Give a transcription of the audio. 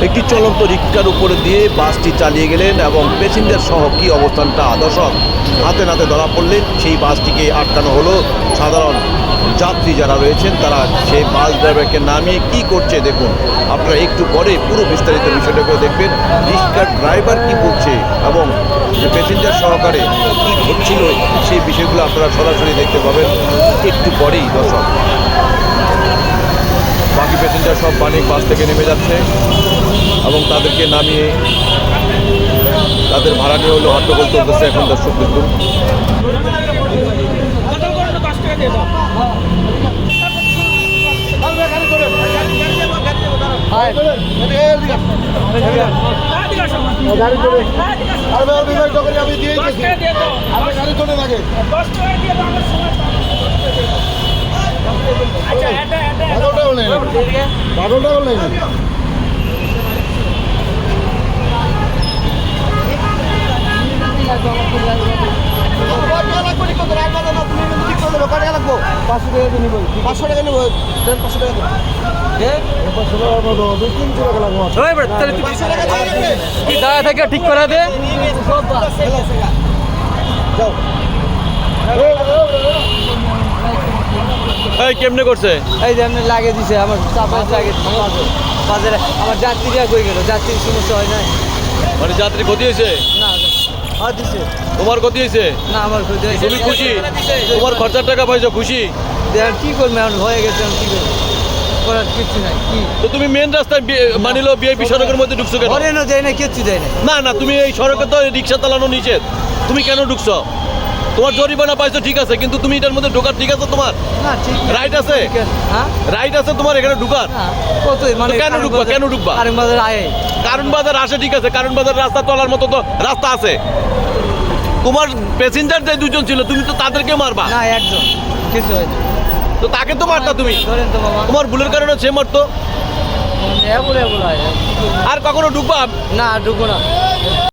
একটি চলন্ত রিক্সার উপরে দিয়ে বাসটি চালিয়ে গেলেন এবং প্যাসেঞ্জার সহ কী অবস্থানটা দর্শক হাতে নাতে ধরা পড়লেন। সেই বাসটিকে আটকানো হলো। সাধারণ যাত্রী যারা রয়েছেন তারা সেই বাস ড্রাইভারকে নামিয়ে কি করছে দেখুন। আপনারা একটু পরে পুরো বিস্তারিত বিষয়টাকে দেখবেন, রিক্সার ড্রাইভার কি বলছে এবং প্যাসেঞ্জার সহকারে কী ঘটছিল সেই বিষয়গুলো আপনারা সরাসরি দেখতে পাবেন একটু পরেই দর্শক। বাকি প্যাসেঞ্জার সব বাণিক বাস থেকে নেমে যাচ্ছে এবং তাদেরকে নামিয়ে তাদের ভাড়া নিয়ে হলো হট্টগোল চলতেছে এখন দর্শক দেখুন। থেকে ঠিক করে দে। এই কেমনে করছে? এই যে এমনি লাগিয়ে দিছে আমার চাপায় লাগিয়ে বাজারে আমার যাত্রীরা কই গেল, যাত্রীর সমস্যা হয় নাই। মানে যাত্রী ক্ষতি হয়েছে? না হয় দিছে। তোমার ক্ষতি হয়েছে? না আমার ক্ষতি হয়েছে। তুমি খুশি? তোমার খরচার টাকা পাইছো, খুশি? দেখেন কি করবে এখন, হয়ে গেছে এখন কি করবে, করার কিছু নাই। কি তো তুমি মেন রাস্তায় মানিলো বিআইপি সড়কের মধ্যে ঢুকছো কেন? ঘরে না যায় না, কিচ্ছু দেয় না। না না, তুমি এই সড়কে তো রিক্সা চালানো নিষেধ, তুমি কেন ঢুকছো? তোমার জরিমানা পাইছো ঠিক আছে, কিন্তু তুমি এটার মধ্যে ঢোকার ঠিক আছে? তোমার না ঠিক রাইট আছে? হ্যাঁ রাইট আছে তোমার এখানে ঢুকার? কতই মানে কেন ঢুকবা? কেন ঢুকবা? কারণ বাজার আয়ে কারণ বাজার আসে ঠিক আছে, কারণ বাজার রাস্তা চলার মতো তো রাস্তা আছে। তোমার প্যাসেঞ্জার যে দুজন ছিল তুমি তো তাদেরকে মারবা না, একজন কিছু হয় না। তো তাকে তো মারতা তুমি, ধরেন তো বাবা, তোমার ভুলের কারণে সে মারতো। এ বলে হয় আর কখনো ঢুকবা না, ঢুকবো না।